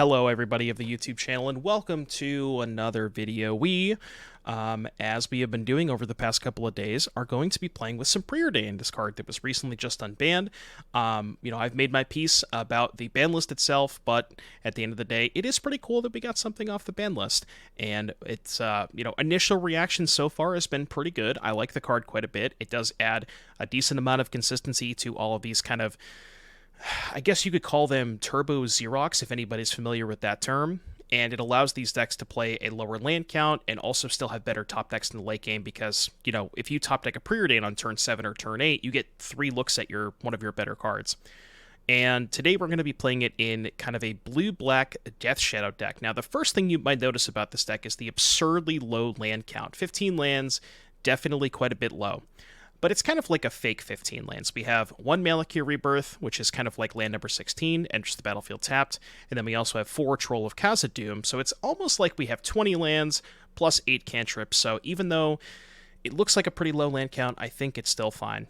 Hello everybody of the YouTube channel and welcome to another video. As we have been doing over the past couple of days, are going to be playing with some Preordain, this card that was recently just unbanned. I've made my piece about the ban list itself, but at the end of the day, it is pretty cool that we got something off the ban list. And it's, initial reaction so far has been pretty good. I like the card quite a bit. It does add a decent amount of consistency to all of these kind of, I guess you could call them turbo Xerox, if anybody's familiar with that term, and it allows these decks to play a lower land count and also still have better top decks in the late game because, if you top deck a Preordain on turn 7 or turn 8, you get 3 looks at one of your better cards. And today we're going to be playing it in kind of a blue-black Death Shadow deck. Now, the first thing you might notice about this deck is the absurdly low land count. 15 lands, definitely quite a bit low. But it's kind of like a fake 15 lands. We have one Malakir Rebirth, which is kind of like land number 16, enters the battlefield tapped, and then we also have 4 Troll of Khazad-dm, so it's almost like we have 20 lands plus 8 cantrips, so even though it looks like a pretty low land count, I think it's still fine.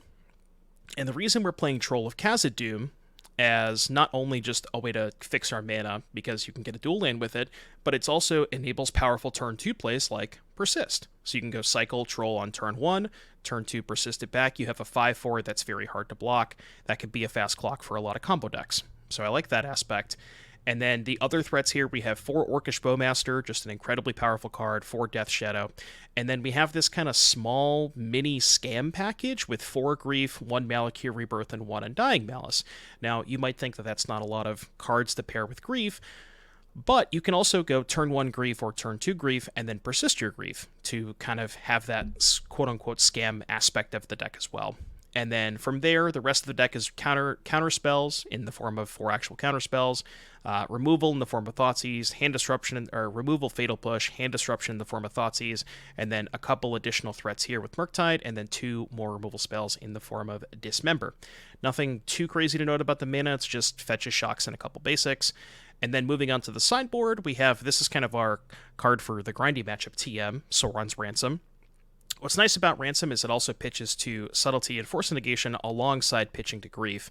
And the reason we're playing Troll of Khazad-dm as not only just a way to fix our mana, because you can get a dual land with it, but it also enables powerful turn 2 plays like Persist. So you can go cycle Troll on turn 1, turn 2 Persist it back, you have a 5/4 that's very hard to block. That could be a fast clock for a lot of combo decks. So I like that aspect. And then the other threats here, we have 4 Orcish Bowmaster, just an incredibly powerful card, 4 Death Shadow. And then we have this kind of small mini scam package with 4 Grief, 1 Malakir Rebirth, and 1 Undying Malice. Now, you might think that that's not a lot of cards to pair with Grief, but you can also go turn 1 Grief or turn 2 Grief and then persist your Grief to kind of have that quote-unquote scam aspect of the deck as well. And then from there, the rest of the deck is counter spells in the form of 4 actual counter spells, removal in the form of Thoughtseize, hand disruption or removal fatal push, hand disruption in the form of Thoughtseize, and then a couple additional threats here with Murktide, and then 2 more removal spells in the form of Dismember. Nothing too crazy to note about the mana, it's just fetches, shocks, and a couple basics. And then moving on to the sideboard, we have, this is kind of our card for the grindy matchup TM, Sauron's Ransom. What's nice about Ransom is it also pitches to Subtlety and Force of Negation alongside pitching to Grief.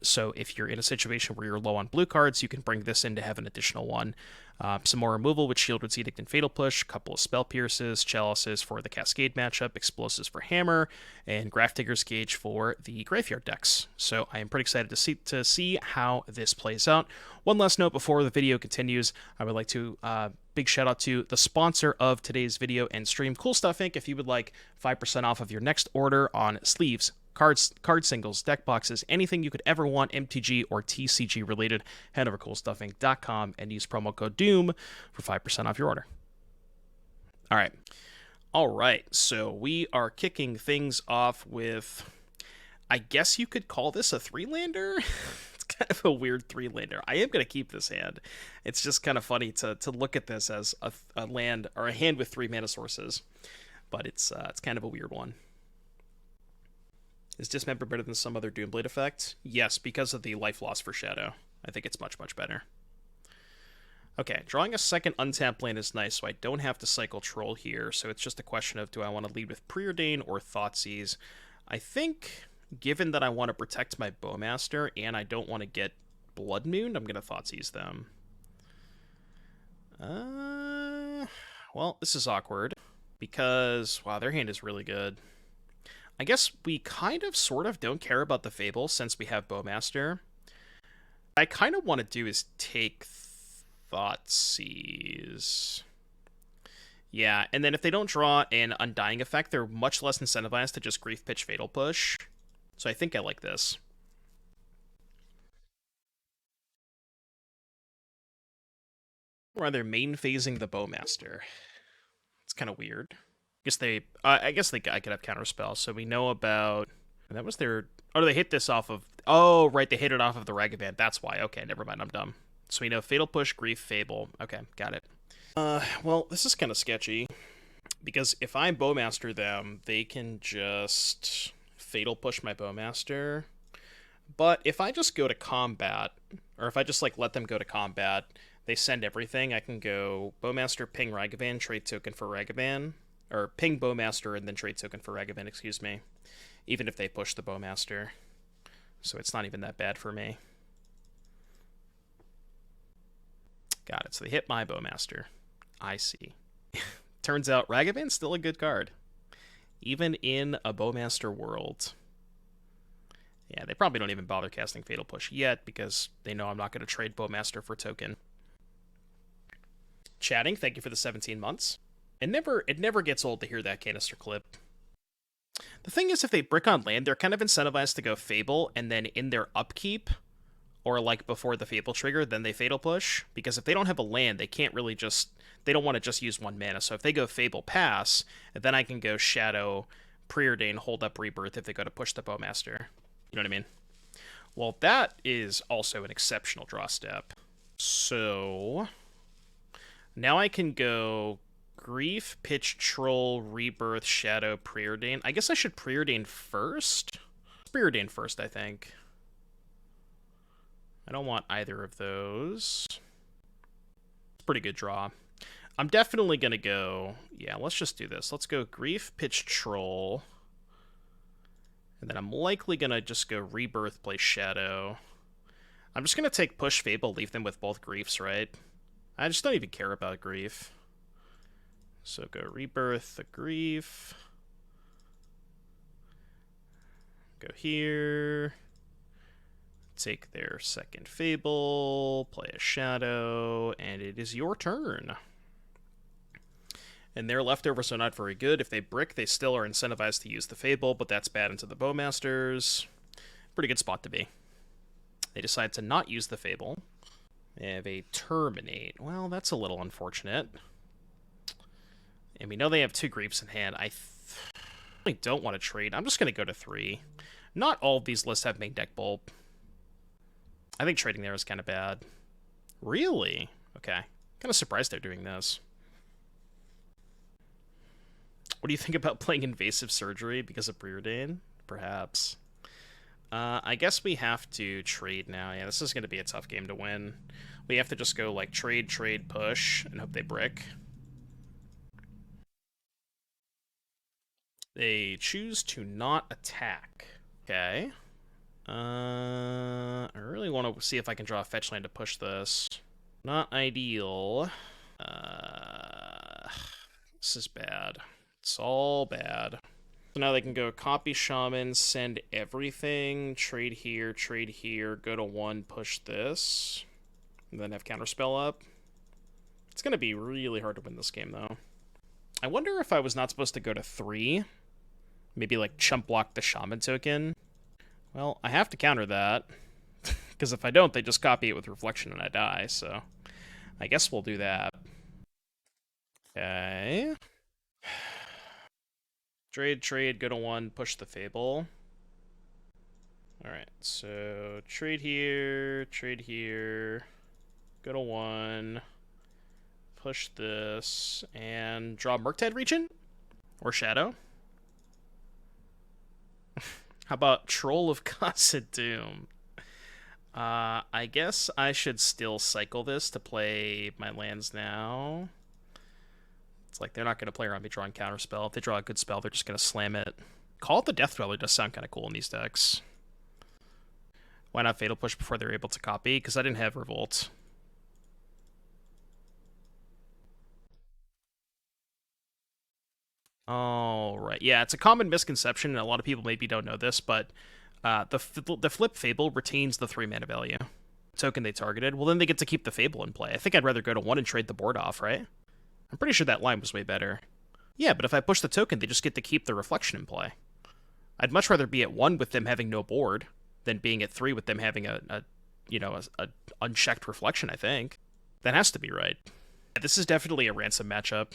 So if you're in a situation where you're low on blue cards, you can bring this in to have an additional one. Some more removal with Sheoldred's Edict and Fatal Push, a couple of Spell Pierces, Chalices for the Cascade matchup, Explosives for Hammer, and Grafdigger's Gauge for the Graveyard decks. So I am pretty excited to see how this plays out. One last note before the video continues, I would like to big shout out to the sponsor of today's video and stream, Cool Stuff Inc. If you would like 5% off of your next order on sleeves, card singles, deck boxes, anything you could ever want MTG or TCG related, head over to coolstuffinc.com and use promo code DOOM for 5% off your order. All right, so we are kicking things off with, I guess you could call this a 3-lander? It's kind of a weird 3-lander. I am going to keep this hand. It's just kind of funny to look at this as a land or a hand with 3 mana sources, but it's kind of a weird one. Is Dismember better than some other Doomblade effect? Yes, because of the life loss for Shadow. I think it's much, much better. Okay, drawing a second untapped land is nice, so I don't have to cycle Troll here, so it's just a question of do I want to lead with Preordain or Thoughtseize. I think, given that I want to protect my Bowmaster and I don't want to get Blood Moon, I'm going to Thoughtseize them. Well, this is awkward, because, wow, their hand is really good. I guess we kind of sort of don't care about the Fable since we have Bowmaster. What I kind of want to do is take Thoughtseize. Yeah, and then if they don't draw an Undying effect, they're much less incentivized to just Grief Pitch Fatal Push. So I think I like this. Or they're main phasing the Bowmaster. It's kind of weird. I guess I could have Counterspell, so we know about... And that was their... Oh, they hit this off of... Oh, right, they hit it off of the Ragavan. That's why. Okay, never mind, I'm dumb. So we know Fatal Push, Grief, Fable. Okay, got it. Well, this is kind of sketchy. Because if I Bowmaster them, they can just Fatal Push my Bowmaster. But if I just go to combat, or if I just, let them go to combat, they send everything, I can go Bowmaster, ping Ragavan, trade token for Ragavan. Or ping Bowmaster and then trade token for Ragavan, excuse me. Even if they push the Bowmaster. So it's not even that bad for me. Got it. So they hit my Bowmaster. I see. Turns out Ragavan's still a good card. Even in a Bowmaster world. Yeah, they probably don't even bother casting Fatal Push yet because they know I'm not going to trade Bowmaster for token. Chatting, thank you for the 17 months. It never gets old to hear that canister clip. The thing is, if they brick on land, they're kind of incentivized to go Fable, and then in their upkeep, or like before the Fable trigger, then they Fatal Push. Because if they don't have a land, they can't really just... They don't want to just use one mana. So if they go Fable pass, then I can go Shadow, Preordain, hold up Rebirth if they go to push the Bowmaster. You know what I mean? Well, that is also an exceptional draw step. So... Now I can go Grief, Pitch, Troll, Rebirth, Shadow, Preordain. I guess I should Preordain first? Preordain first, I think. I don't want either of those. Pretty good draw. I'm definitely going to go... Yeah, let's just do this. Let's go Grief, Pitch, Troll. And then I'm likely going to just go Rebirth, play Shadow. I'm just going to take Push Fable, leave them with both Griefs, right? I just don't even care about Grief. So go Rebirth, the Grief. Go here. Take their second Fable, play a Shadow, and it is your turn. And their leftovers are not very good. If they brick, they still are incentivized to use the Fable, but that's bad into the Bowmasters. Pretty good spot to be. They decide to not use the Fable. They have a Terminate. Well, that's a little unfortunate. And we know they have 2 Griefs in hand. I really don't want to trade. I'm just going to go to 3. Not all of these lists have main deck bulb. I think trading there is kind of bad. Really? Okay. Kind of surprised they're doing this. What do you think about playing Invasive Surgery because of Preordain? Perhaps. I guess we have to trade now. Yeah, this is going to be a tough game to win. We have to just go, like, trade, push, and hope they brick. They choose to not attack. Okay. I really want to see if I can draw a fetch land to push this. Not ideal. This is bad. It's all bad. So now they can go copy Shaman, send everything, trade here, go to 1, push this, and then have Counterspell up. It's going to be really hard to win this game, though. I wonder if I was not supposed to go to 3. Maybe, like, chump block the Shaman token. Well, I have to counter that. Because if I don't, they just copy it with Reflection and I die, so... I guess we'll do that. Okay... Trade, go to 1, push the Fable. Alright, so trade here, go to 1, push this, and draw Murktide Regent? Or Shadow? How about Troll of Khazad-dm? I guess I should still cycle this to play my lands now. It's like they're not going to play around me drawing Counterspell. If they draw a good spell, they're just going to slam it. Call it the Death Dweller does sound kind of cool in these decks. Why not Fatal Push before they're able to copy? Because I didn't have Revolt. All right. Yeah, it's a common misconception, and a lot of people maybe don't know this, but the Flip Fable retains the 3 mana value. Token they targeted. Well, then they get to keep the Fable in play. I think I'd rather go to 1 and trade the board off, right? I'm pretty sure that line was way better. Yeah, but if I push the token, they just get to keep the Reflection in play. I'd much rather be at 1 with them having no board than being at 3 with them having a unchecked Reflection, I think. That has to be right. This is definitely a Ransom matchup.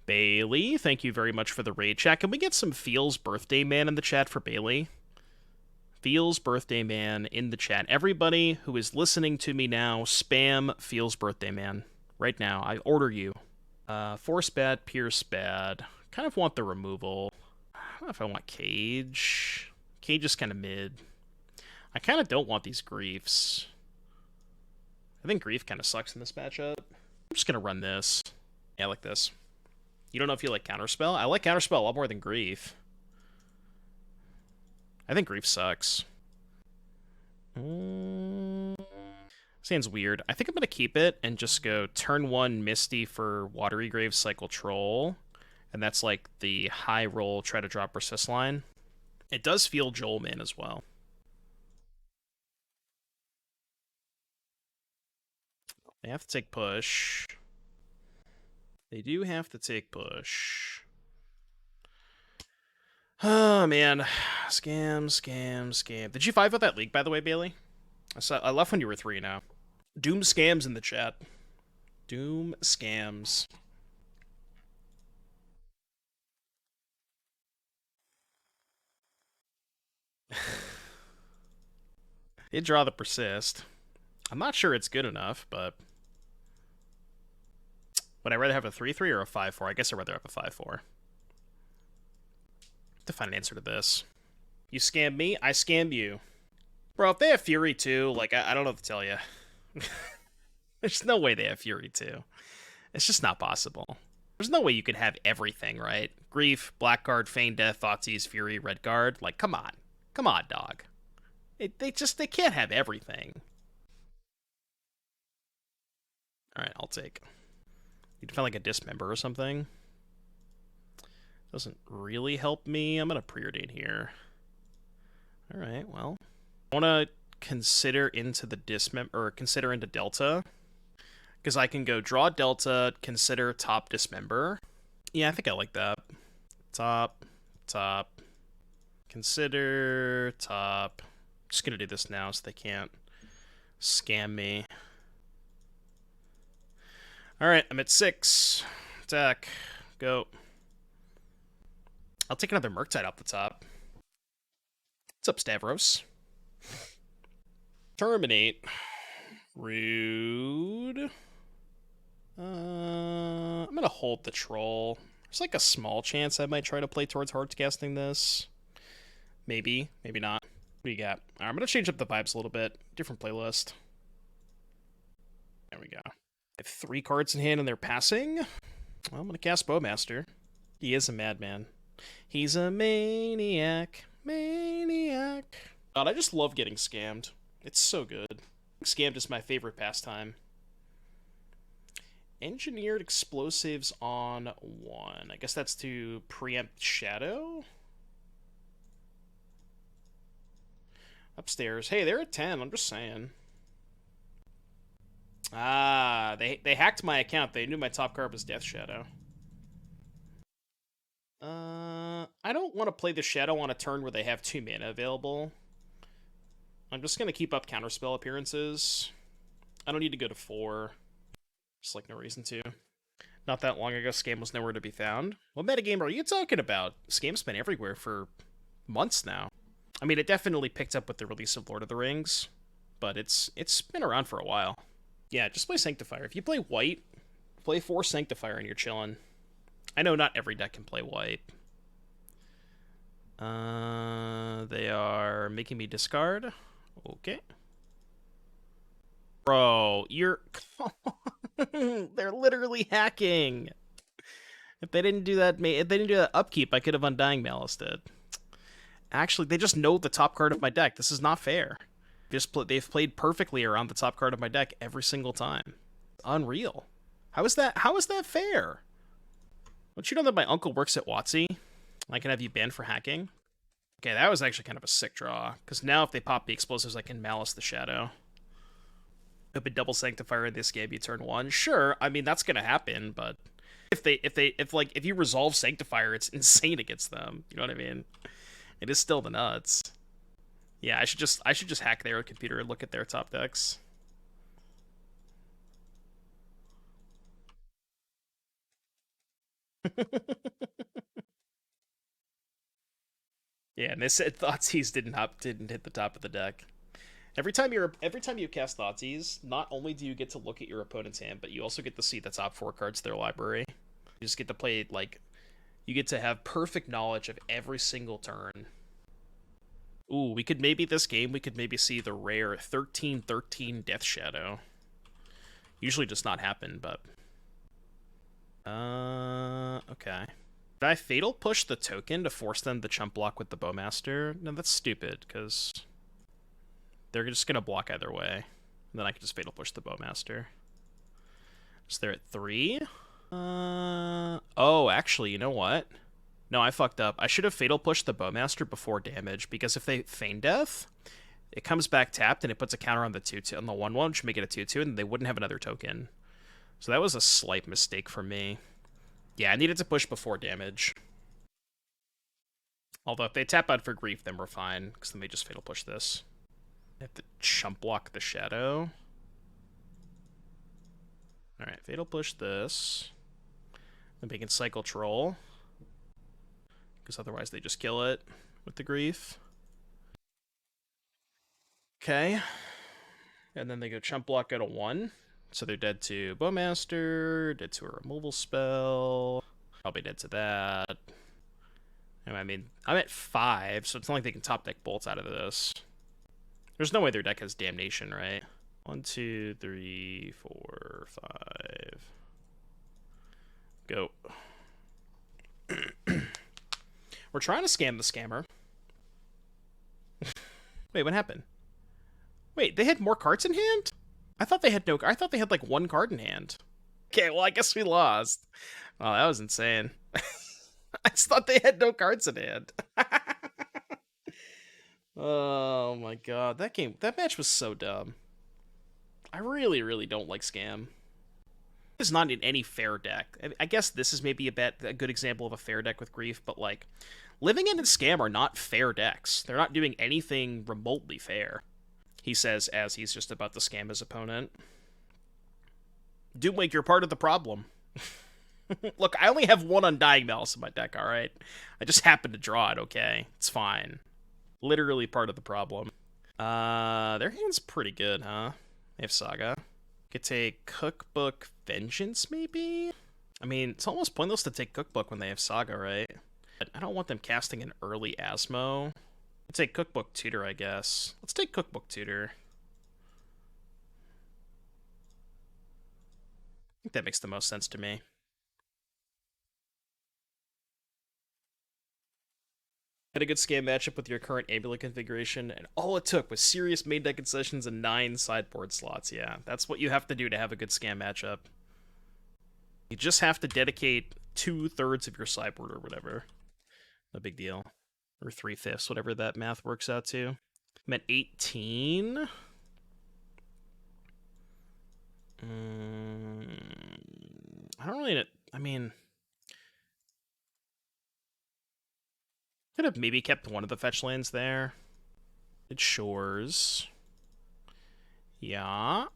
Bailey, thank you very much for the raid chat. Can we get some Feels Birthday Man in the chat for Bailey? Feels Birthday Man in the chat. Everybody who is listening to me now, spam Feels Birthday Man. Right now, I order you. Force bad, Pierce bad. Kind of want the removal. I don't know if I want Cage. Cage is kind of mid. I kind of don't want these Griefs. I think Grief kind of sucks in this matchup. I'm just going to run this. Yeah, I like this. You don't know if you like Counterspell? I like Counterspell a lot more than Grief. I think Grief sucks. Sounds weird. I think I'm going to keep it and just go turn 1 Misty for Watery Grave Cycle Troll. And that's like the high roll, try to draw Persist line. It does feel Joel Min as well. They have to take push. They do have to take push. Oh, man. Scam, scam, scam. Did you 5 out that league, by the way, Bailey? I left when you were 3 now. Doom scams in the chat. Doom scams. They draw the Persist. I'm not sure it's good enough, but... Would I rather have a 3-3 or a 5-4? I guess I'd rather have a 5-4. To find an answer to this. You scam me, I scam you. Bro, if they have Fury too, like, I don't know what to tell you. There's no way they have Fury too. It's just not possible. There's no way you could have everything, right? Grief, Blackguard, Feign Death, Thoughtseize, Fury, Redguard. Like, come on. Come on, dog. They can't have everything. Alright, I'll take. You'd find like a Dismember or something. Doesn't really help me. I'm gonna Preordain here. Alright, well. I wanna consider into the Dismember, or consider into Delta. Because I can go draw Delta, consider top Dismember. Yeah, I think I like that. Top, top, consider, top. Just gonna do this now so they can't scam me. Alright, I'm at 6. Attack. Go. I'll take another Murktide off the top. What's up, Stavros? Terminate. Rude. I'm gonna hold the Troll. There's like a small chance I might try to play towards hardcasting this. Maybe, maybe not. What do you got? Right, I'm gonna change up the vibes a little bit. Different playlist. There we go. I have 3 cards in hand and they're passing. Well, I'm gonna cast Bowmaster. He is a madman. He's a maniac. Maniac. God, I just love getting scammed. It's so good. Scammed is my favorite pastime. Engineered explosives on 1. I guess that's to preempt Shadow? Upstairs. Hey, they're at 10. I'm just saying. Ah, they hacked my account. They knew my top card was Death Shadow. I don't want to play the Shadow on a turn where they have 2 mana available. I'm just going to keep up Counterspell appearances. I don't need to go to 4. Just like no reason to. Not that long ago, Scam was nowhere to be found. What metagame are you talking about? Scam's been everywhere for months now. I mean, it definitely picked up with the release of Lord of the Rings, but it's been around for a while. Yeah, just play Sanctifier. If you play white, play 4 Sanctifier and you're chilling. I know not every deck can play white. They are making me discard. Okay. Bro, you're... They're literally hacking. If they didn't do that, if they didn't do that upkeep, I could have Undying Malice it. Actually, they just know the top card of my deck. This is not fair. They've played perfectly around the top card of my deck every single time. Unreal. How is that fair? Don't you know that my uncle works at WotC? I can have you banned for hacking? Okay, that was actually kind of a sick draw. Because now if they pop the explosives, I can Malice the Shadow. Open double Sanctifier in this game, you turn 1. Sure, I mean that's gonna happen, but if you resolve Sanctifier, it's insane against them. You know what I mean? It is still the nuts. Yeah, I should just hack their computer and look at their top decks. Yeah, and they said Thoughtseize didn't hit the top of the deck. Every time you cast Thoughtseize, not only do you get to look at your opponent's hand, but you also get to see the top 4 cards of their library. You just get to play, like, you get to have perfect knowledge of every single turn. Ooh, this game, we could maybe see the rare 13/13 Death Shadow. Usually does not happen, but... okay. Did I Fatal Push the token to force them to chump block with the Bowmaster? No, that's stupid, because... they're just gonna block either way. And then I can just Fatal Push the Bowmaster. So they're at 3. Oh, actually, you know what? No, I fucked up. I should have Fatal Pushed the Bowmaster before damage, because if they Feign Death, it comes back tapped and it puts a counter on the 2/2 on the 1/1, which make it a 2/2, and they wouldn't have another token. So that was a slight mistake for me. Yeah, I needed to push before damage. Although if they tap out for grief, then we're fine, because then they just Fatal Push this. I have to chump block the Shadow. Alright, Fatal Push this. Then they can cycle Troll, because otherwise they just kill it with the grief. Okay. And then they go chump block at a 1. So they're dead to Bowmaster, dead to a removal spell, probably dead to that. And I mean, I'm at 5, so it's not like they can top deck bolts out of this. There's no way their deck has Damnation, right? 1, 2, 3, 4, 5. Go. We're trying to scam the scammer. Wait, what happened? Wait, they had more cards in hand? I thought they had no. I thought they had like 1 card in hand. Okay, well, I guess we lost. Oh, that was insane. I just thought they had no cards in hand. Oh my god, that match was so dumb. I really, really don't like Scam. It's not in any fair deck. I guess this is maybe a good example of a fair deck with grief, but like, Living End and Scam are not fair decks. They're not doing anything remotely fair. He says as he's just about to scam his opponent. Doomwake, you're part of the problem. Look, I only have 1 Undying Malice in my deck, alright? I just happen to draw it, okay? It's fine. Literally part of the problem. Their hand's pretty good, huh? They have Saga. Could take Cookbook Vengeance, maybe? I mean, it's almost pointless to take Cookbook when they have Saga, right? But I don't want them casting an early Asmo. Let's take Cookbook Tutor, I guess. Let's take Cookbook Tutor. I think that makes the most sense to me. Had a good scam matchup with your current Amulet configuration, and all it took was serious main deck concessions and 9 sideboard slots. Yeah, that's what you have to do to have a good scam matchup. You just have to dedicate 2/3 of your sideboard or whatever. No big deal. Or 3/5, whatever that math works out to. I'm at 18. I don't really... I mean... Could have maybe kept one of the fetch lands there. It Shores. Yeah.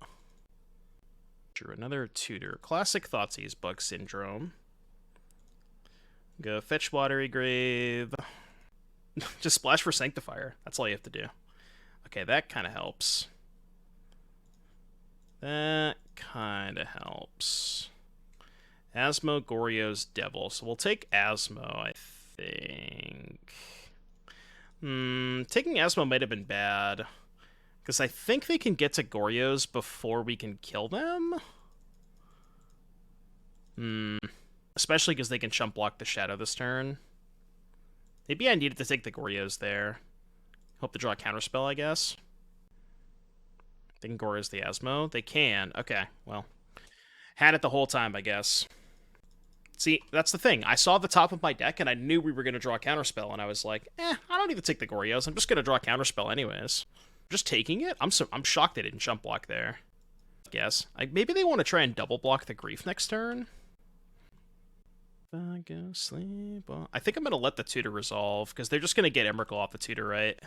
Drew another Tutor. Classic Thoughtseize Bug Syndrome. Go fetch Watery Grave. Just splash for Sanctifier. That's all you have to do. Okay, that kind of helps. That kind of helps. Asmo, Goryo's Devil. So we'll take Asmo, I think. Taking Asmo might have been bad. Because I think they can get to Goryo's before we can kill them. Especially because they can chump block the Shadow this turn. Maybe I needed to take the Goryo's there. Hope to draw a Counterspell, I guess. They can Goryo's the Asmo. They can. Okay, well. Had it the whole time, I guess. See, that's the thing. I saw the top of my deck, and I knew we were going to draw a Counterspell, and I was like, I don't need to take the Goryo's. I'm just going to draw a Counterspell anyways. Just taking it? I'm shocked they didn't jump block there. I guess. Maybe they want to try and double block the Grief next turn? If I go sleep... Well, I think I'm going to let the Tutor resolve, because they're just going to get Emrakul off the Tutor, right?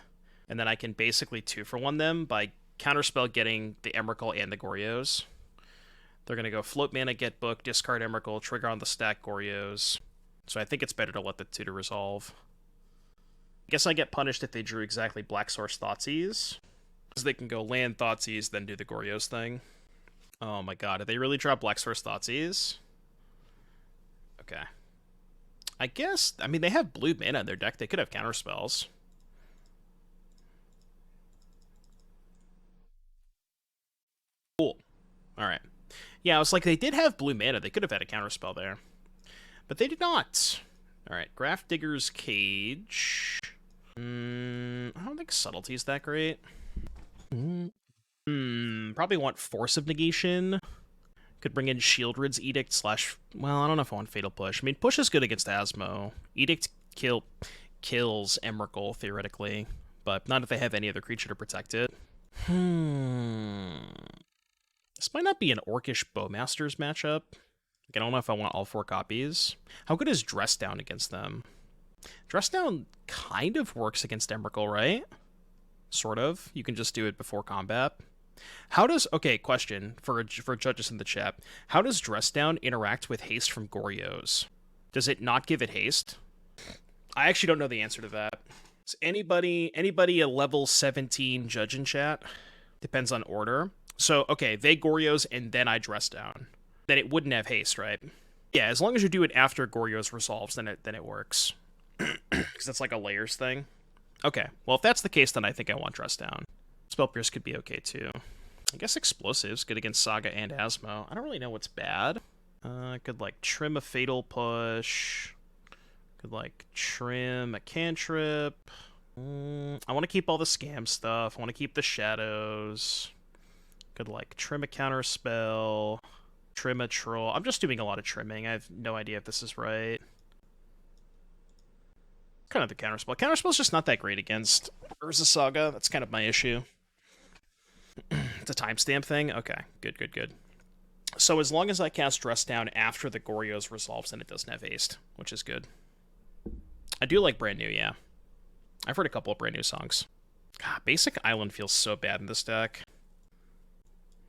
And then I can basically 2-for-1 them by Counterspell getting the Emrakul and the Goryo's. They're going to go float mana, get book, discard Emrakul, trigger on the stack Goryo's. So I think it's better to let the Tutor resolve. I guess I get punished if they drew exactly Black Source Thoughtseize. Because they can go land Thoughtseize, then do the Goryo's thing. Oh my god, did they really draw Black Source Thoughtseize? Okay. I guess, I mean, they have blue mana in their deck. They could have counterspells. Cool. Alright. Yeah, I was like, they did have blue mana. They could have had a counterspell there. But they did not. Alright, Grafdigger's Cage. I don't think Subtlety is that great. Probably want Force of Negation. Could bring in Sheoldred's Edict slash... Well, I don't know if I want Fatal Push. I mean, Push is good against Asmo. Edict kills Emrakul, theoretically. But not if they have any other creature to protect it. This might not be an Orcish Bowmasters matchup. I don't know if I want all 4 copies. How good is Dress Down against them? Dress Down kind of works against Emrakul, right? Sort of. You can just do it before combat. How does... Okay, question for judges in the chat. How does Dress Down interact with haste from Goryo's? Does it not give it haste? I actually don't know the answer to that. Is anybody a level 17 judge in chat? Depends on order. So, okay, they Goryo's and then I Dress Down. Then it wouldn't have haste, right? Yeah, as long as you do it after Goryo's resolves, then it works. Because that's like a layers thing. Okay, well, if that's the case, then I think I want Dress Down. Spell Pierce could be okay, too. I guess Explosive's good against Saga and Asmo. I don't really know what's bad. Could, like, trim a Fatal Push. Could, like, trim a Cantrip. I want to keep all the scam stuff. I want to keep the Shadows. Could, like, trim a Counterspell. Trim a Troll. I'm just doing a lot of trimming. I have no idea if this is right. Kind of the Counterspell. Counterspell's just not that great against Urza Saga. That's kind of my issue. It's a timestamp thing? Okay, good. So as long as I cast Dress Down after the Goryo's resolves, then it doesn't have haste, which is good. I do like Brand New, yeah. I've heard a couple of Brand New songs. God, Basic Island feels so bad in this deck.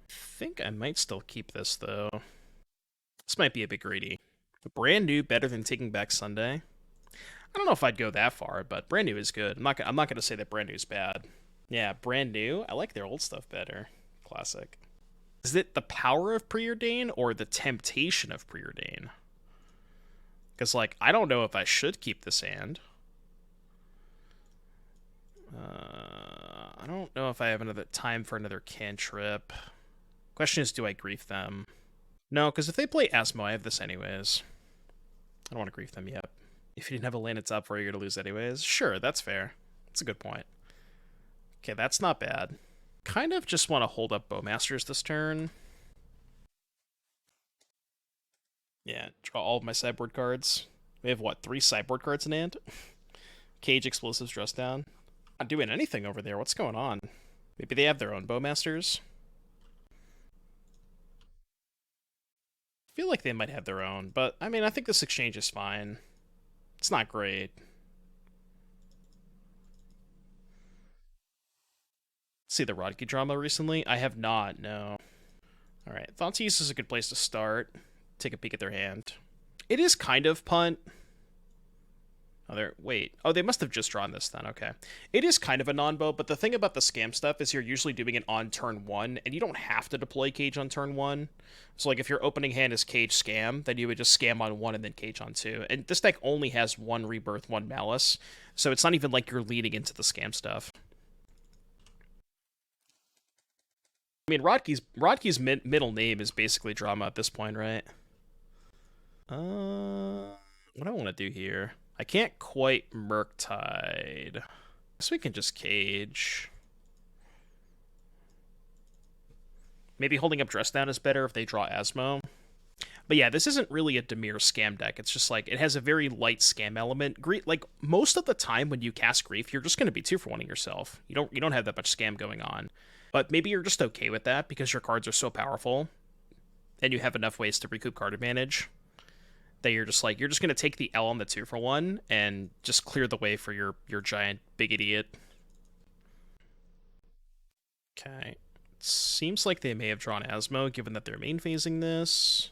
I think I might still keep this, though. This might be a bit greedy. Brand New better than Taking Back Sunday? I don't know if I'd go that far, but Brand New is good. I'm not going to say that Brand New is bad. Yeah, Brand New. I like their old stuff better. Classic. Is it the power of Preordain or the temptation of Preordain? Because, like, I don't know if I should keep this hand. I don't know if I have another time for another cantrip. Question is, do I grief them? No, because if they play Asmo, I have this anyways. I don't want to grief them yet. If you didn't have a land at top 4, you're going to lose anyways. Sure, that's fair. That's a good point. Okay, that's not bad. Kind of just want to hold up Bowmasters this turn. Yeah, draw all of my sideboard cards. We have, what, 3 sideboard cards in hand? Cage, Explosives, Dress Down. Not doing anything over there. What's going on? Maybe they have their own Bowmasters? I feel like they might have their own, but, I mean, I think this exchange is fine. It's not great. See the Rodkey drama recently? I have not, no. Alright, Thoughtseize is a good place to start. Take a peek at their hand. It is kind of punt. Oh, wait. Oh, they must have just drawn this then, okay. It is kind of a non-bow, but the thing about the scam stuff is you're usually doing it on turn 1, and you don't have to deploy Cage on turn 1. So, like, if your opening hand is Cage Scam, then you would just Scam on 1 and then Cage on 2. And this deck only has 1 Rebirth, 1 Malice, so it's not even like you're leading into the scam stuff. I mean, Rodkey's middle name is basically drama at this point, right? What do I want to do here? I can't quite Murktide. Guess we can just Cage. Maybe holding up Dress Down is better if they draw Asmo. But yeah, this isn't really a Dimir scam deck. It's just like, it has a very light scam element. Like, most of the time when you cast Grief, you're just going to be 2-for-1ing yourself. You don't have that much scam going on. But maybe you're just okay with that because your cards are so powerful and you have enough ways to recoup card advantage that you're just like, you're just going to take the L on the 2-for-1 and just clear the way for your giant big idiot. Okay. Seems like they may have drawn Asmo, given that they're main phasing this.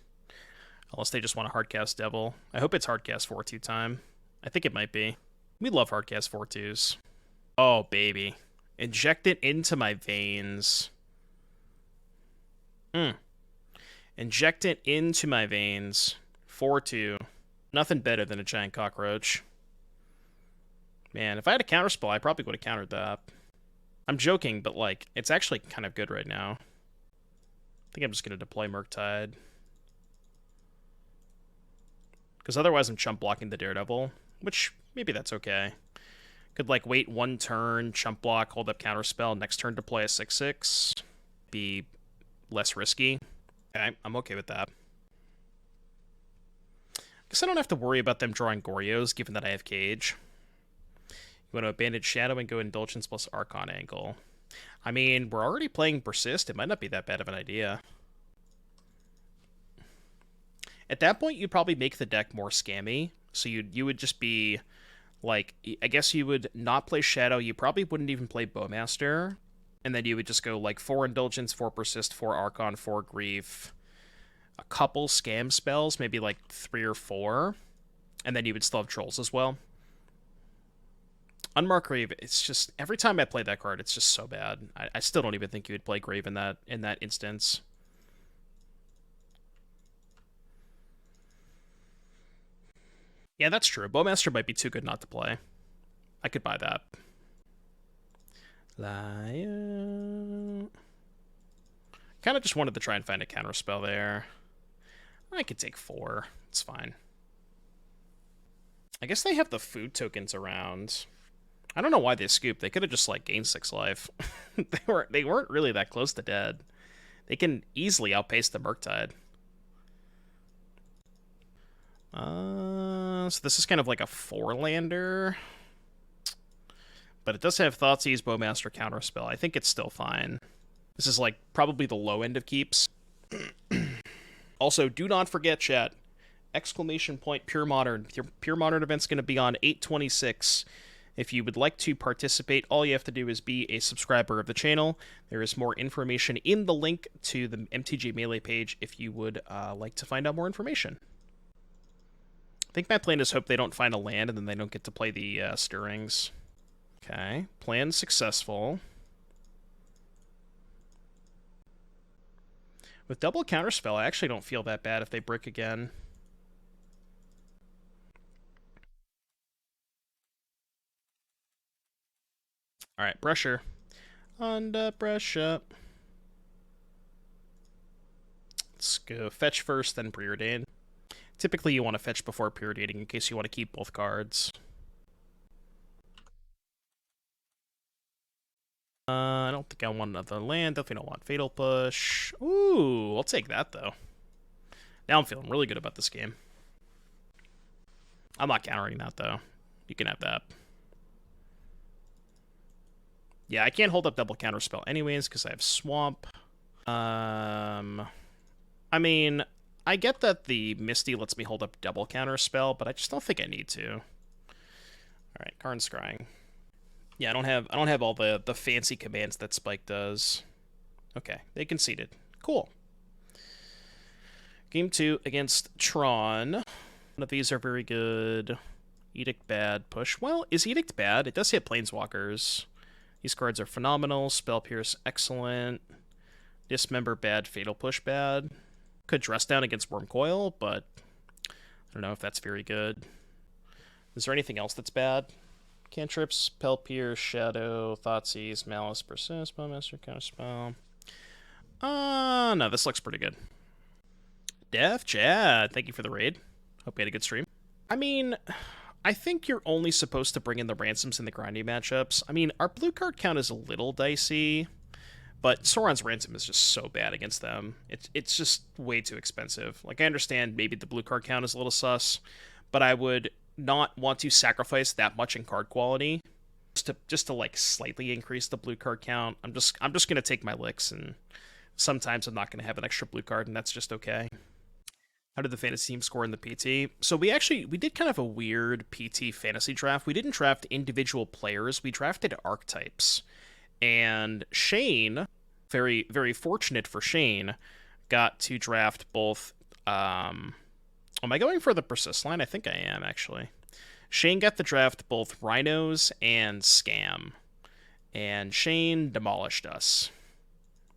Unless they just want to hardcast Devil. I hope it's hardcast 4-2 time. I think it might be. We love hardcast 4-2s. Oh, baby. Inject it into my veins. Inject it into my veins. 4-2. Nothing better than a giant cockroach. Man, if I had a counterspell, I probably would have countered that. I'm joking, but, like, it's actually kind of good right now. I think I'm just going to deploy Murktide. Because otherwise I'm chump blocking the Daredevil, which maybe that's okay. Could, like, wait 1 turn, chump block, hold up Counterspell, next turn deploy a 6/6. be less risky. Okay, I'm okay with that. Guess I don't have to worry about them drawing Gorios, given that I have Cage. You want to abandon Shadow and go Indulgence plus Archon angle. I mean, we're already playing Persist. It might not be that bad of an idea. At that point, you'd probably make the deck more scammy. So you would just be, like, I guess you would not play Shadow. You probably wouldn't even play Bowmaster. And then you would just go, like, 4 Indulgence, 4 Persist, 4 Archon, 4 Grief, a couple scam spells, maybe like 3 or 4. And then you would still have Trolls as well. Unmarked Grave, it's just, every time I play that card, it's just so bad. I still don't even think you would play Grave in that instance. Yeah, that's true. Bowmaster might be too good not to play. I could buy that. Lion. Kind of just wanted to try and find a counterspell there. I could take 4. It's fine. I guess they have the food tokens around. I don't know why they scooped. They could have just, like, gained 6 life. They weren't really that close to dead. They can easily outpace the Murktide. So this is kind of like a 4-lander. But it does have Thoughtseize, Bowmaster, Counterspell. I think it's still fine. This is, like, probably the low end of keeps. Also, do not forget, chat. ! Pure Modern. Your Pure Modern event's going to be on 8/26. If you would like to participate, all you have to do is be a subscriber of the channel. There is more information in the link to the MTG Melee page if you would like to find out more information. I think my plan is hope they don't find a land and then they don't get to play the Stirrings. Okay, plan successful. With double Counterspell, I actually don't feel that bad if they brick again. Alright, pressure. Under pressure. Let's go fetch first, then Preordain. Typically you want to fetch before Preordaining in case you want to keep both cards. I don't think I want another land. Definitely don't want Fatal Push. Ooh, I'll take that, though. Now I'm feeling really good about this game. I'm not countering that, though. You can have that. Yeah, I can't hold up double Counterspell anyways, because I have Swamp. I mean, I get that the Misty lets me hold up double Counterspell, but I just don't think I need to. Alright, Karn Scrying. Yeah, I don't have all the fancy commands that Spike does. Okay, they conceded. Cool. Game 2 against Tron. None of these are very good. Edict bad. Push. Well, is Edict bad? It does hit Planeswalkers. These cards are phenomenal. Spell Pierce, excellent. Dismember, bad. Fatal Push, bad. Could dress down against Wormcoil, but I don't know if that's very good. Is there anything else that's bad? Cantrips, Spell Pierce, Shadow, Thoughtseize, Malice, Persist, Bowmaster, Counterspell. No, this looks pretty good. Def Chad, thank you for the raid. Hope you had a good stream. I mean, I think you're only supposed to bring in the Ransoms in the grindy matchups. I mean, our blue card count is a little dicey, but Sauron's Ransom is just so bad against them. It's just way too expensive. Like, I understand maybe the blue card count is a little sus, but I would not want to sacrifice that much in card quality just to like slightly increase the blue card count. I'm just gonna take my licks, and sometimes I'm not gonna have an extra blue card, and that's just okay. How did the fantasy team score in the PT? So we did kind of a weird PT fantasy draft. We didn't draft individual players. We drafted archetypes. And Shane, very, very fortunate for Shane, got to draft both... am I going for the Persist line? I think I am, actually. Shane got to draft both Rhinos and Scam. And Shane demolished us.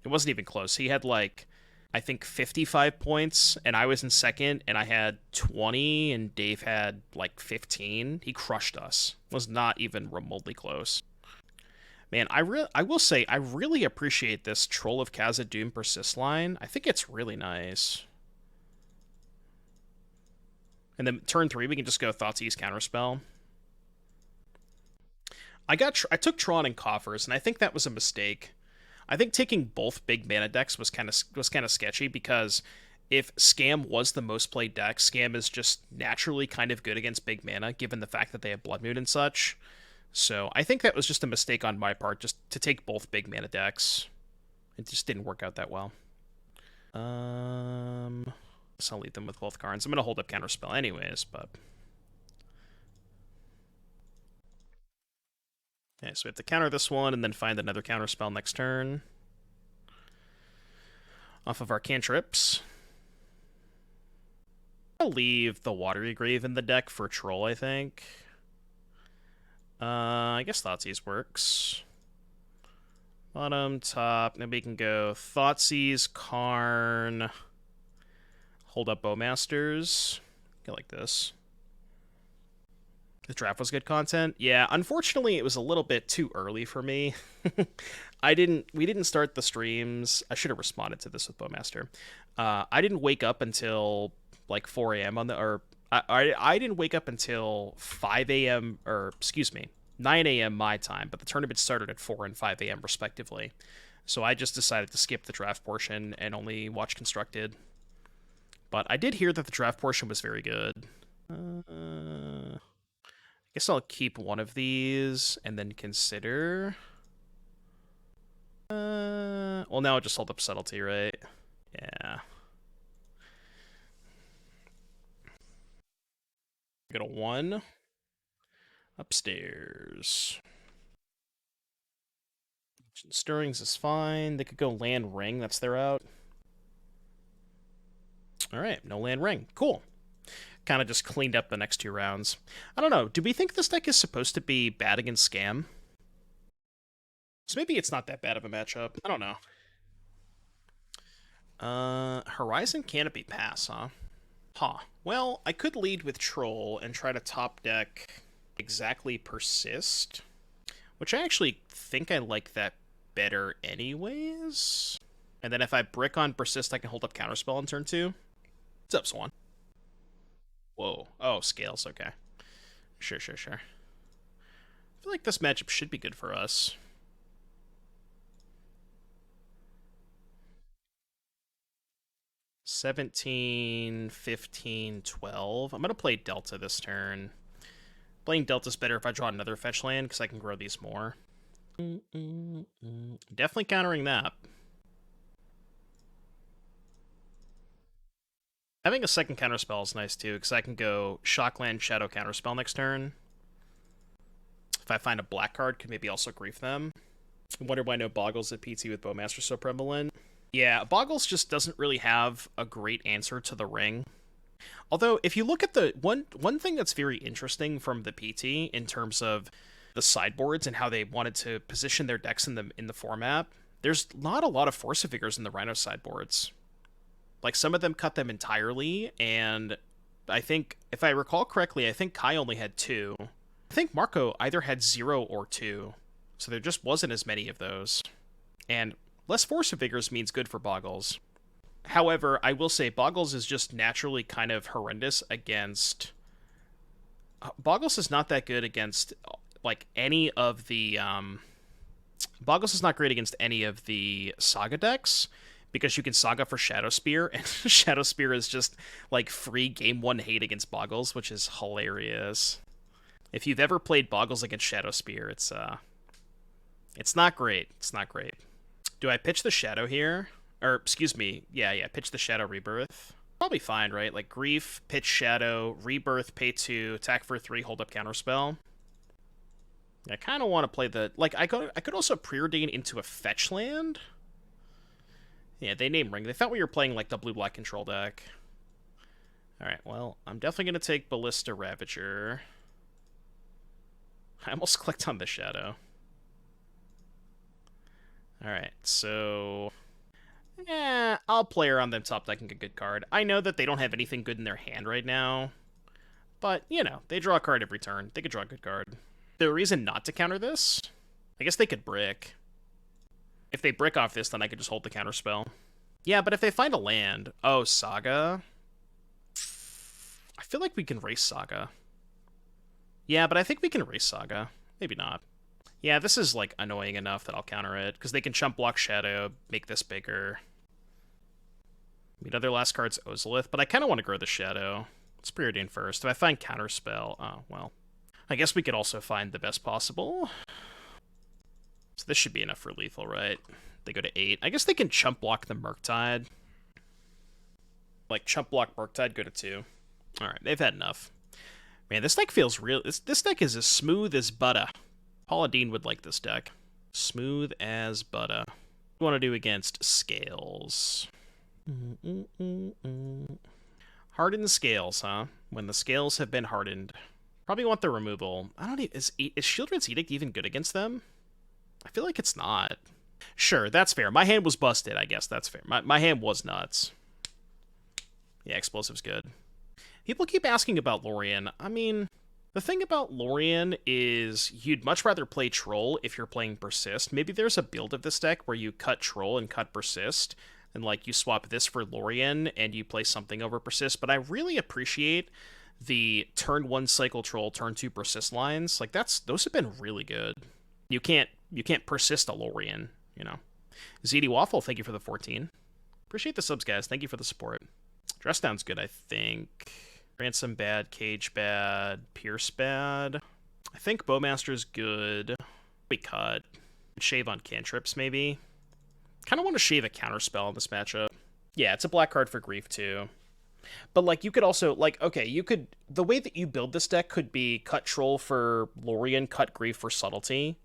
It wasn't even close. He had, like, I think 55 points, and I was in second, and I had 20, and Dave had, like, 15. He crushed us. Was not even remotely close. Man, I will say, I really appreciate this Troll of Khazad-dm Persist line. I think it's really nice. And then turn 3, we can just go Thoughtseize Counterspell. I took Tron and Coffers, and I think that was a mistake. I think taking both big mana decks was kind of sketchy because if Scam was the most played deck, Scam is just naturally kind of good against big mana, given the fact that they have Blood Moon and such. So I think that was just a mistake on my part, just to take both big mana decks. It just didn't work out that well. So I'll leave them with both cards. I'm going to hold up Counterspell anyways, but... Okay, so we have to counter this one and then find another Counterspell next turn. Off of our cantrips. I'll leave the Watery Grave in the deck for Troll, I think. I guess Thoughtseize works. Bottom, top, then we can go Thoughtseize, Karn, hold up Bowmasters. Go like this. The draft was good content. Yeah, unfortunately it was a little bit too early for me. We didn't start the streams. I should have responded to this with Bowmaster. I didn't wake up until like 4 a.m. on the, or I didn't wake up until 5 a.m. or excuse me, 9 a.m. my time, but the tournament started at 4 and 5 a.m. respectively. So I just decided to skip the draft portion and only watch Constructed. But I did hear that the draft portion was very good. I guess I'll keep one of these and then consider... well, now I'll just hold up Subtlety, right? Yeah. Got a 1. Upstairs. Stirrings is fine. They could go land ring. That's their out. Alright, no land ring. Cool. Kind of just cleaned up the next 2 rounds. I don't know. Do we think this deck is supposed to be bad against Scam? So maybe it's not that bad of a matchup. I don't know. Horizon Canopy pass, huh? Huh. Well, I could lead with Troll and try to top deck exactly Persist, which I actually think I like that better anyways. And then if I brick on Persist, I can hold up Counterspell on turn 2. What's up, Swan? Whoa. Oh, scales, okay. Sure. I feel like this matchup should be good for us. $17, $15, $12. I'm going to play Delta this turn. Playing Delta's better if I draw another fetch land, because I can grow these more. Definitely countering that. Having a second Counterspell is nice, too, because I can go Shockland, Shadow, Counterspell next turn. If I find a black card, could maybe also grief them. I wonder why no Boggles at PT with Bowmaster so prevalent. Yeah, Boggles just doesn't really have a great answer to the ring. Although, if you look at the one thing that's very interesting from the PT in terms of the sideboards and how they wanted to position their decks in the format, there's not a lot of Force of Figures in the Rhino sideboards. Like, some of them cut them entirely, and I think, if I recall correctly, I think Kai only had 2. I think Marco either had 0 or 2, so there just wasn't as many of those. And less Force of Figures means good for Boggles. However, I will say Boggles is just naturally kind of horrendous against... Boggles is not that good against, like, any of the... Boggles is not great against any of the Saga decks, because you can Saga for Shadow Spear, and Shadow Spear is just, like, free game 1 hate against Boggles, which is hilarious. If you've ever played Boggles against Shadow Spear, it's not great. It's not great. Do I pitch the Shadow here? Or, excuse me, yeah, pitch the Shadow Rebirth. Probably fine, right? Like, Grief, pitch Shadow, Rebirth, pay 2, attack for 3, hold up Counterspell. I kind of want to play the... Like, I could also Preordain into a fetch land. Yeah, they name Ring. They thought we were playing, like, the blue-black control deck. Alright, well, I'm definitely going to take Ballista Ravager. I almost clicked on the Shadow. Alright, so... yeah, I'll play around them top decking a good card. I know that they don't have anything good in their hand right now, but, you know, they draw a card every turn. They could draw a good card. The reason not to counter this, I guess they could brick. If they brick off this, then I could just hold the Counterspell. Yeah, but if they find a land... Oh, Saga? I feel like we can race Saga. Yeah, but I think we can race Saga. Maybe not. Yeah, this is, like, annoying enough that I'll counter it, because they can chump block Shadow, make this bigger. I mean, other last card's Ozolith, but I kind of want to grow the Shadow. Let's Preordain first. If I find Counterspell, oh, well. I guess we could also find the best possible. So this should be enough for lethal, right? They go to 8. I guess they can chump block the Murktide. Like, chump block Murktide, go to 2. Alright, they've had enough. Man, this deck feels real. This deck is as smooth as butter. Paula Deen would like this deck. Smooth as butter. What do you want to do against Scales? Hardened Scales, huh? When the Scales have been hardened. Probably want the removal. I don't even... Is Sheoldred's Edict even good against them? I feel like it's not. Sure, that's fair. My hand was busted, I guess. That's fair. My hand was nuts. Yeah, Explosive's good. People keep asking about Lorien. I mean, the thing about Lorien is you'd much rather play Troll if you're playing Persist. Maybe there's a build of this deck where you cut Troll and cut Persist, and, like, you swap this for Lorien and you play something over Persist, but I really appreciate the turn 1 cycle Troll, turn 2 Persist lines. Like, those have been really good. You can't Persist a Lorien, you know. ZD Waffle, thank you for the 14. Appreciate the subs, guys. Thank you for the support. Dress Down's good, I think. Ransom bad, Cage bad, Pierce bad. I think Bowmaster's good. We cut. Shave on cantrips, maybe. Kind of want to shave a Counterspell in this matchup. Yeah, it's a black card for Grief, too. But, like, you could also, like, okay, you could... The way that you build this deck could be cut Troll for Lorien, cut Grief for Subtlety.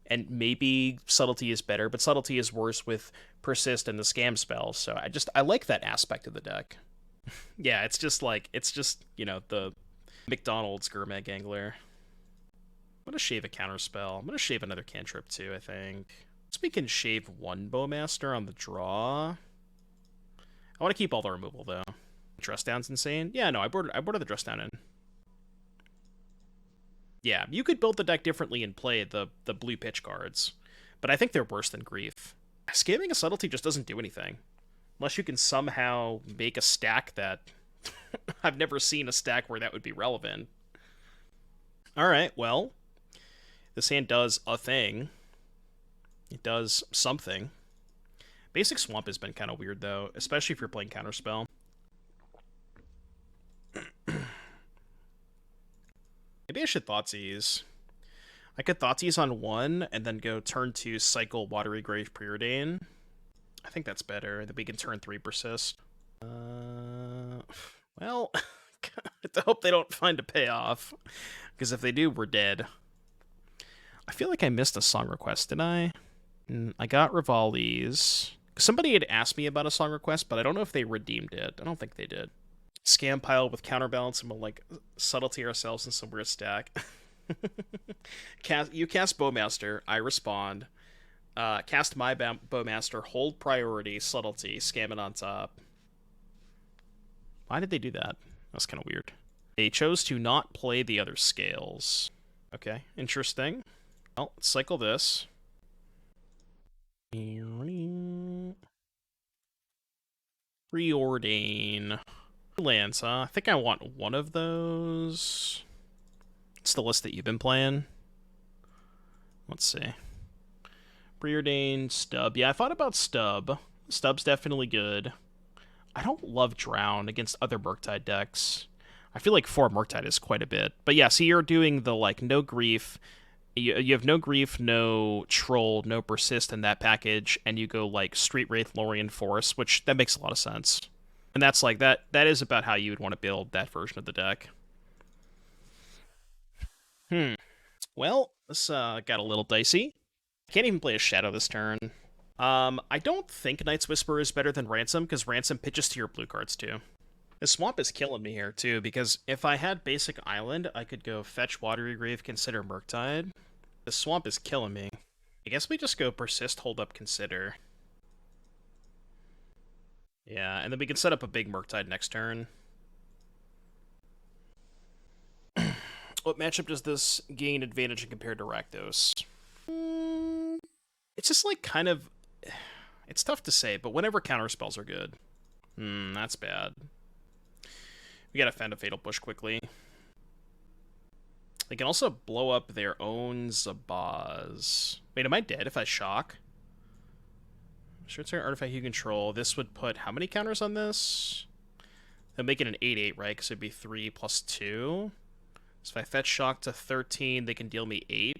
And maybe Subtlety is better, but Subtlety is worse with Persist and the Scam spell, so I like that aspect of the deck. Yeah, it's just, you know, the McDonald's Gourmet Gangler. I'm gonna shave a Counterspell. I'm gonna shave another cantrip, too, I think. So we can shave one Bowmaster on the draw. I want to keep all the removal, though. Dress Down's insane. Yeah, no, I boarded the Dress Down in. Yeah, you could build the deck differently and play the blue pitch cards, but I think they're worse than Grief. Scamming a Subtlety just doesn't do anything. Unless you can somehow make a stack that... I've never seen a stack where that would be relevant. Alright, well, this hand does a thing. It does something. Basic Swamp has been kind of weird, though, especially if you're playing Counterspell. Maybe I should Thoughtseize. I could Thougtseize on 1, and then go turn 2, cycle Watery Grave Preordain. I think that's better. Then we can turn 3 Persist. Well, I hope they don't find a payoff. Because if they do, we're dead. I feel like I missed a song request, didn't I? I got Rivali's. Somebody had asked me about a song request, but I don't know if they redeemed it. I don't think they did. Scam pile with Counterbalance, and we'll, like, Subtlety ourselves in some weird stack. You cast Bowmaster, I respond. Cast my Bowmaster, hold priority, Subtlety, scam it on top. Why did they do that? That's kind of weird. They chose to not play the other Scales. Okay, interesting. Well, let's cycle this. Preordain. Lands, huh? I think I want one of those. It's the list that you've been playing. Let's see. Preordain, Stub. Yeah, I thought about Stub. Stub's definitely good. I don't love Drown against other Murktide decks. I feel like 4 Murktide is quite a bit. But yeah, so you're doing the, like, no Grief. You have no Grief, no Troll, no Persist in that package, and you go, like, Street Wraith, Lorien, Force, which, that makes a lot of sense. And that's, like, that is about how you would want to build that version of the deck. Well, this got a little dicey. Can't even play a Shadow this turn. I don't think Night's Whisper is better than Ransom, because Ransom pitches to your blue cards, too. The Swamp is killing me here, too, because if I had Basic Island, I could go fetch Watery Grave, consider Murktide. The Swamp is killing me. I guess we just go Persist, hold up, consider. Yeah, and then we can set up a big Murktide next turn. What matchup does this gain advantage in compared to Rakdos? It's just, like, kind of... It's tough to say, but whenever counterspells are good. That's bad. We gotta find a Fatal Push quickly. They can also blow up their own Zabaz. Wait, am I dead if I shock? Short-term artifact you control. This would put how many counters on this? They'll make it an 8/8, right? Because it'd be 3 plus 2. So if I fetch shock to 13, they can deal me 8.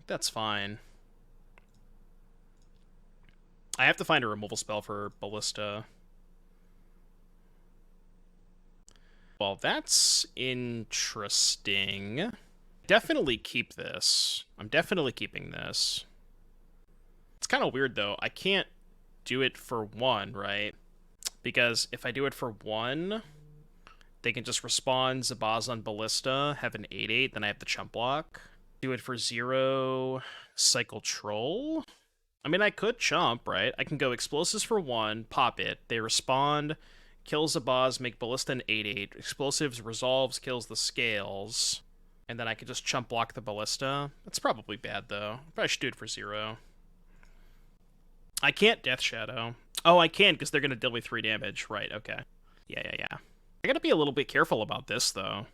That's fine. I have to find a removal spell for Ballista. Well, that's interesting. Definitely keep this. I'm definitely keeping this. It's kind of weird, though. I can't do it for 1, right? Because if I do it for 1, they can just respond Zabaz on Ballista, have an 8/8, then I have the chump block. Do it for 0, cycle Troll. I mean, I could chump, right? I can go Explosives for 1, pop it, they respond, kills Zabaz, make Ballista an 8/8, Explosives resolves, kills the Scales, and then I could just chump block the Ballista. That's probably bad, though. Probably should do it for 0. I can't Death Shadow. Oh, I can, because they're going to deal me 3 damage. Right, okay. Yeah. I gotta be a little bit careful about this, though.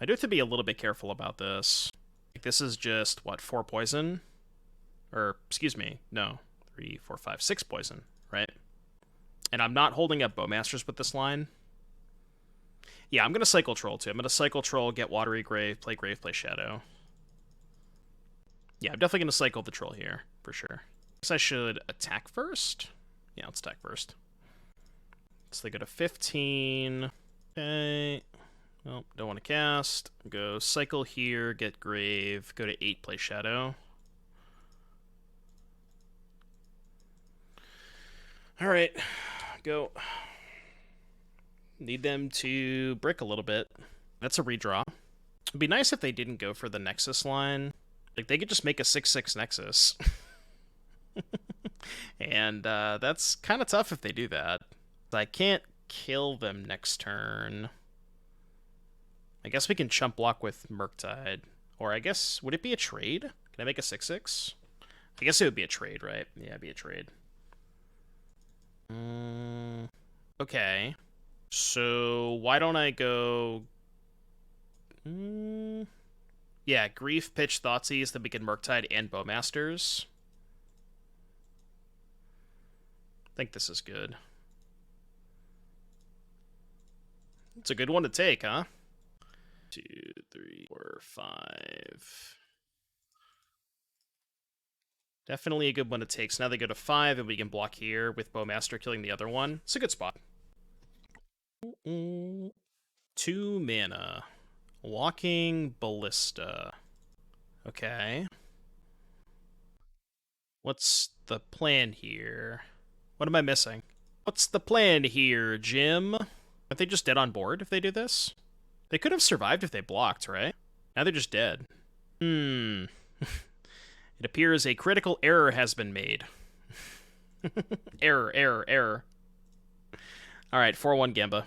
I do have to be a little bit careful about this. Like, this is just, what, 4 poison? Or, excuse me, no. 3, 4, 5, 6 poison, right? And I'm not holding up Bowmasters with this line. Yeah, I'm going to cycle Troll, too. I'm going to cycle Troll, get Watery Grave, play Shadow. Yeah, I'm definitely going to cycle the Troll here, for sure. Guess I should attack first? Yeah, let's attack first. So they go to 15. Okay. Well, don't want to cast. Go cycle here, get Grave, go to 8, play Shadow. Alright, go. Need them to brick a little bit. That's a redraw. It'd be nice if they didn't go for the Nexus line. Like, they could just make a 6/6 Nexus. And that's kind of tough if they do that. I can't kill them next turn. I guess we can chump block with Murktide. Or I guess, would it be a trade? Can I make a 6/6? I guess it would be a trade, right? Yeah, it'd be a trade. Okay. So, why don't I go... Yeah, Grief, Pitch, Thoughtseize, then we can Murktide and Bowmasters. I think this is good. It's a good one to take, huh? 2, 3, 4, 5. Definitely a good one to take. So now they go to 5, and we can block here with Bowmaster killing the other one. It's a good spot. 2 mana. Walking Ballista. Okay. What's the plan here? What am I missing? What's the plan here, Jim? Aren't they just dead on board if they do this? They could have survived if they blocked, right? Now they're just dead. It appears a critical error has been made. Error. Alright, 4/1 Gamba.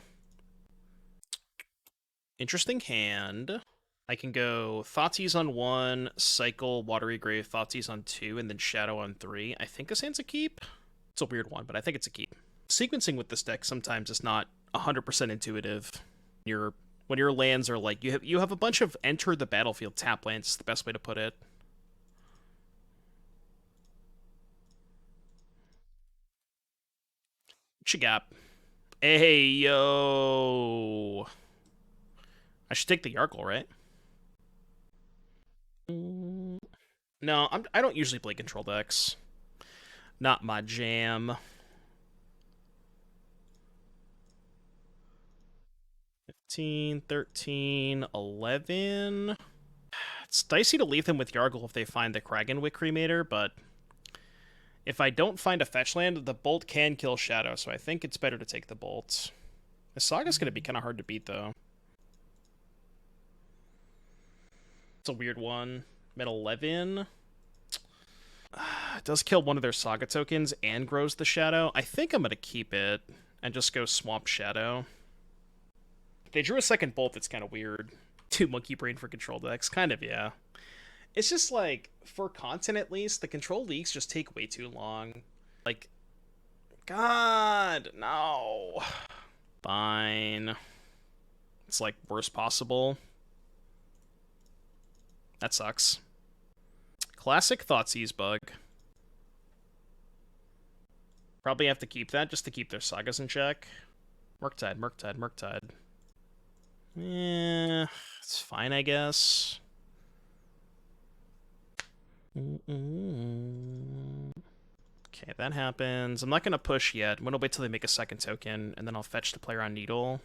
Interesting hand. I can go Thoughtseize on 1, cycle Watery Grave, Thoughtseize on 2, and then Shadow on 3. I think this hand's a keep. It's a weird one, but I think it's a keep. Sequencing with this deck sometimes is not 100% intuitive. When your lands are like, you have a bunch of enter the battlefield tap lands, is the best way to put it. What you got? Hey, yo. I should take the Yargle, right? No, I don't usually play control decks. Not my jam. 15, 13, 11. It's dicey to leave them with Yargle if they find the Kragenwick Cremator, but if I don't find a fetch land, the Bolt can kill Shadow, so I think it's better to take the Bolt. The Saga's going to be kind of hard to beat, though. It's a weird one. I'm at 11. It does kill one of their Saga tokens and grows the Shadow. I think I'm going to keep it and just go Swamp Shadow. They drew a second Bolt that's kind of weird. 2 Monkey Brain for control decks. Kind of, yeah. It's just like, for content at least, the control leaks just take way too long. Like, God, no. Fine. It's like worst possible. That sucks. Classic Thoughtseize bug. Probably have to keep that just to keep their sagas in check. Murktide, Murktide, Murktide. Yeah, it's fine, I guess. Okay, that happens. I'm not going to push yet. I'm going to wait till they make a second token, and then I'll fetch the player on Needle.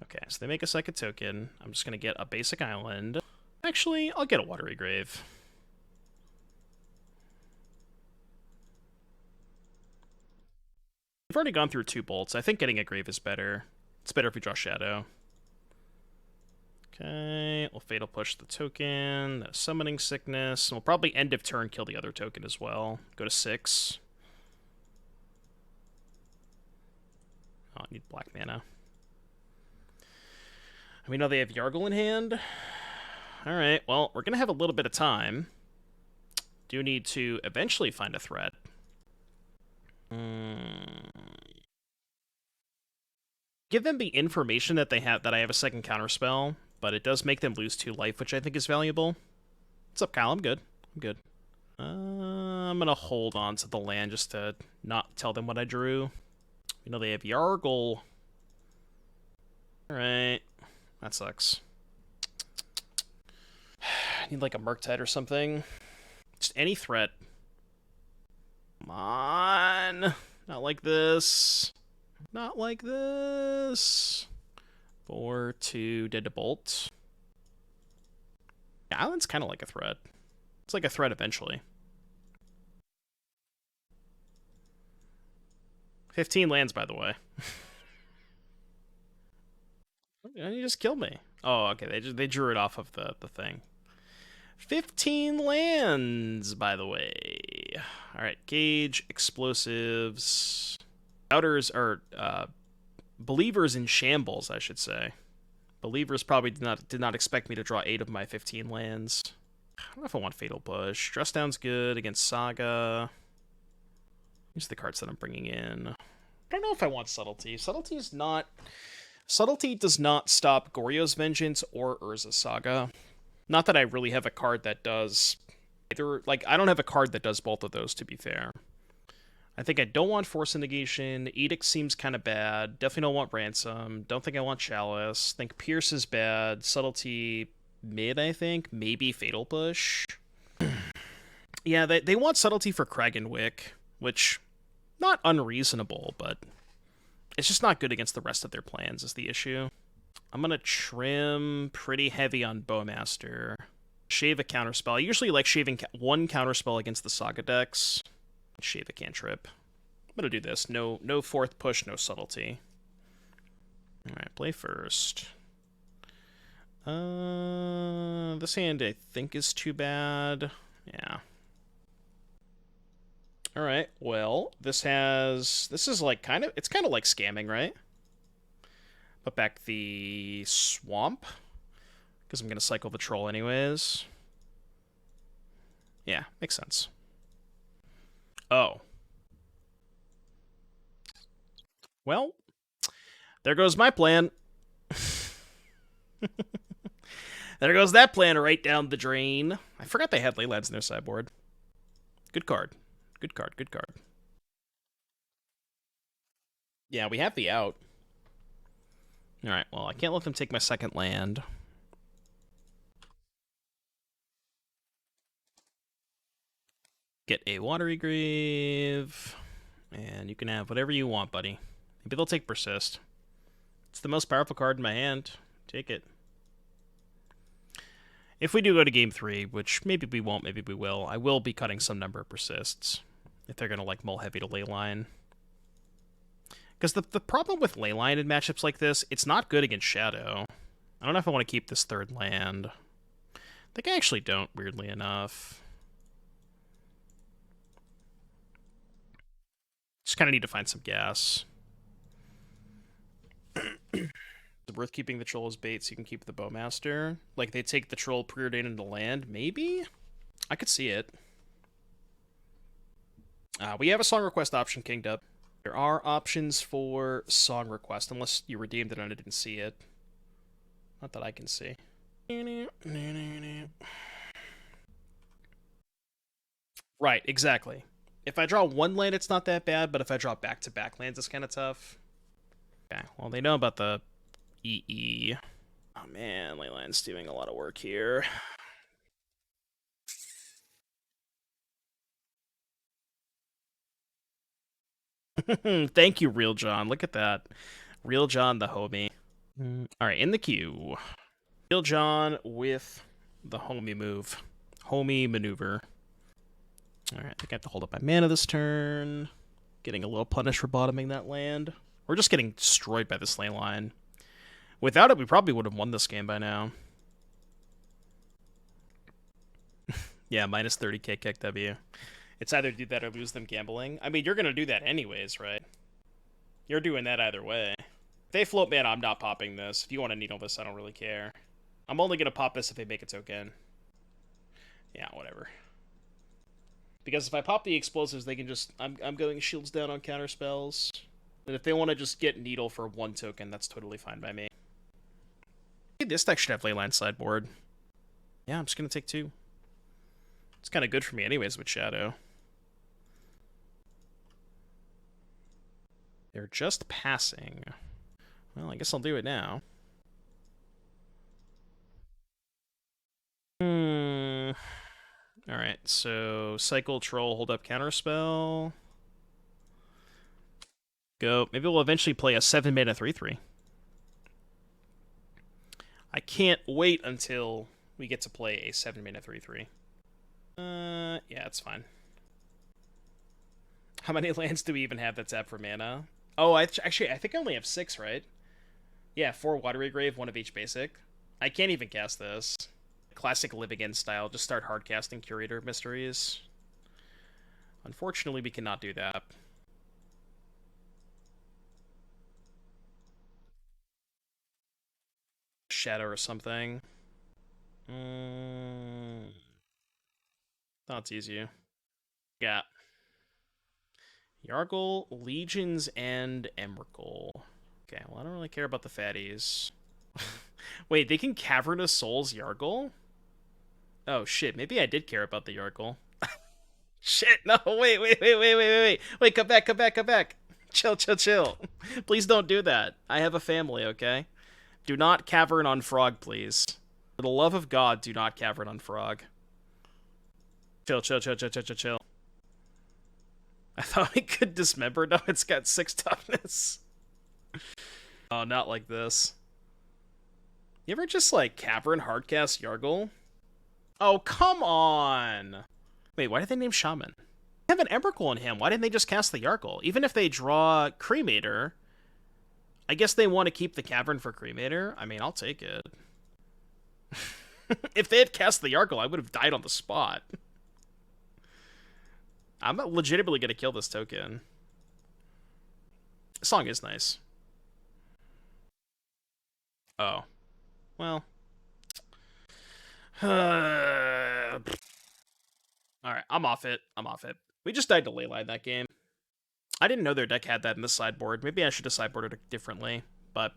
Okay, so they make a second token. I'm just going to get a basic island. Actually, I'll get a Watery Grave. We've already gone through 2 bolts. I think getting a grave is better. It's better if we draw Shadow. Okay, we'll Fatal Push the token, Summoning Sickness, and we'll probably end of turn kill the other token as well. Go to 6. Oh, I need black mana. We know they have Yargle in hand. Alright, well, we're going to have a little bit of time. Do need to eventually find a threat. Give them the information that they have, that I have a second counterspell, but it does make them lose 2 life, which I think is valuable. What's up, Kyle? I'm good. I'm good. I'm gonna hold on to the land just to not tell them what I drew. You know they have Yargle. Alright. That sucks. I need like a Murktide or something. Just any threat. Come on. Not like this. Not like this. 4-2, dead to bolt. The island's kind of like a threat. It's like a threat eventually. 15 lands, by the way. You just killed me. Oh, okay. They drew it off of the thing. 15 lands, by the way. All right, Gauge, Explosives. Doubters are Believers in Shambles, I should say. Believers probably did not expect me to draw 8 of my 15 lands. I don't know if I want Fatal Push. Dress Down's good against Saga. These are the cards that I'm bringing in. I don't know if I want Subtlety. Subtlety does not stop Goryo's Vengeance or Urza's Saga. Not that I really have a card that does either. Like, I don't have a card that does both of those, to be fair. I think I don't want Force of Negation. Edict seems kind of bad. Definitely don't want Ransom. Don't think I want Chalice. Think Pierce is bad. Subtlety, mid, I think. Maybe Fatal Push. Yeah, they want Subtlety for Kragenwick, which, not unreasonable, but it's just not good against the rest of their plans is the issue. I'm going to trim pretty heavy on Bowmaster. Shave a Counterspell. I usually like shaving 1 Counterspell against the Saga decks. Shave a Cantrip. I'm going to do this. No 4th push, no Subtlety. Alright, play first. This hand I think is too bad. Yeah. Alright, well, this is like it's kind of like scamming, right? Put back the Swamp, because I'm going to cycle the Troll anyways. Yeah, makes sense. Oh. Well, there goes my plan. There goes that plan right down the drain. I forgot they had Leylands in their sideboard. Good card. Good card, good card. Yeah, we have the out. Alright, well, I can't let them take my second land. Get a Watery Grave. And you can have whatever you want, buddy. Maybe they'll take Persist. It's the most powerful card in my hand. Take it. If we do go to Game 3, which maybe we won't, maybe we will, I will be cutting some number of Persists. If they're going to, like, mull heavy to Leyline. Because the problem with Leyline in matchups like this, it's not good against Shadow. I don't know if I want to keep this 3rd land. I think I actually don't, weirdly enough. Just kind of need to find some gas. Is it worth keeping the Troll as bait so you can keep the Bowmaster? Like, they take the Troll Preordain into land? Maybe? I could see it. We have a song request option kinged up. There are options for song request, unless you redeemed it and I didn't see it. Not that I can see. Right, exactly. If I draw one land, it's not that bad, but if I draw back-to-back lands, it's kind of tough. Okay, well, they know about the EE. Oh, man, Leyland's doing a lot of work here. Thank you, Real John. Look at that. Real John, the homie. All right, in the queue. Real John with the homie move. Homie maneuver. All right, I think I have to hold up my mana this turn. Getting a little punished for bottoming that land. We're just getting destroyed by this lane line. Without it, we probably would have won this game by now. Yeah, minus 30k KW. It's either do that or lose them gambling. I mean, you're going to do that anyways, right? You're doing that either way. If they float mana, I'm not popping this. If you want to needle this, I don't really care. I'm only going to pop this if they make a token. Yeah, whatever. Because if I pop the explosives, they can just... I'm going shields down on counterspells. And if they want to just get needle for one token, that's totally fine by me. This deck should have Leyline sideboard. Yeah, I'm just going to take 2. It's kind of good for me anyways with Shadow. They're just passing. Well, I guess I'll do it now. Alright, so cycle, troll, hold up, counterspell. Go. Maybe we'll eventually play a 7-mana 3/3. I can't wait until we get to play a 7-mana 3/3. Yeah, it's fine. How many lands do we even have that tap for mana? Oh, actually, I think I only have 6, right? Yeah, 4 Watery Grave, 1 of each basic. I can't even cast this. Classic Live Again style, just start hard casting Curator of Mysteries. Unfortunately, we cannot do that. Shadow or something. Thought's you. Yeah. Yargle, Legions, and Emrakul. Okay, well, I don't really care about the fatties. Wait, they can Cavernous Souls Yargle? Oh, shit, maybe I did care about the Yargle. Shit, no, wait. Wait, come back. Chill. Please don't do that. I have a family, okay? Do not cavern on Frog, please. For the love of God, do not cavern on Frog. Chill. I thought we could dismember. No, it's got 6 toughness. Oh, not like this. You ever just, like, cavern hardcast Yargle? Oh, come on! Wait, why did they name Shaman? They have an Emrakul in him. Why didn't they just cast the Yargle? Even if they draw Cremator, I guess they want to keep the Cavern for Cremator. I mean, I'll take it. If they had cast the Yargle, I would have died on the spot. I'm legitimately going to kill this token. The song is nice. Oh. Well. Alright, I'm off it. We just died to Leyline that game. I didn't know their deck had that in the sideboard. Maybe I should have sideboarded it differently. But,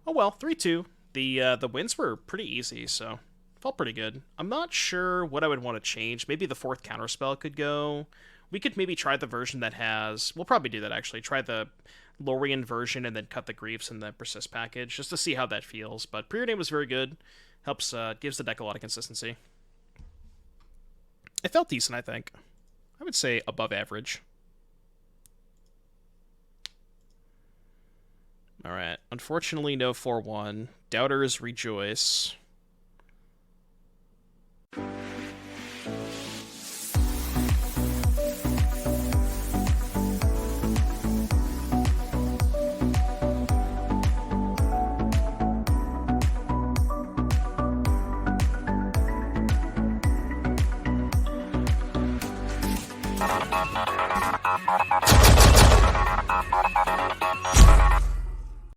oh well, 3-2. The wins were pretty easy, so felt pretty good. I'm not sure what I would want to change. Maybe the 4th counterspell could go. We could maybe try the version that has... We'll probably do that, actually. Try the Lorien version and then cut the Griefs in the Persist package, just to see how that feels. But Preordain was very good. Helps, gives the deck a lot of consistency. It felt decent, I think. I would say above average. Alright, unfortunately no 4-1. Doubters rejoice.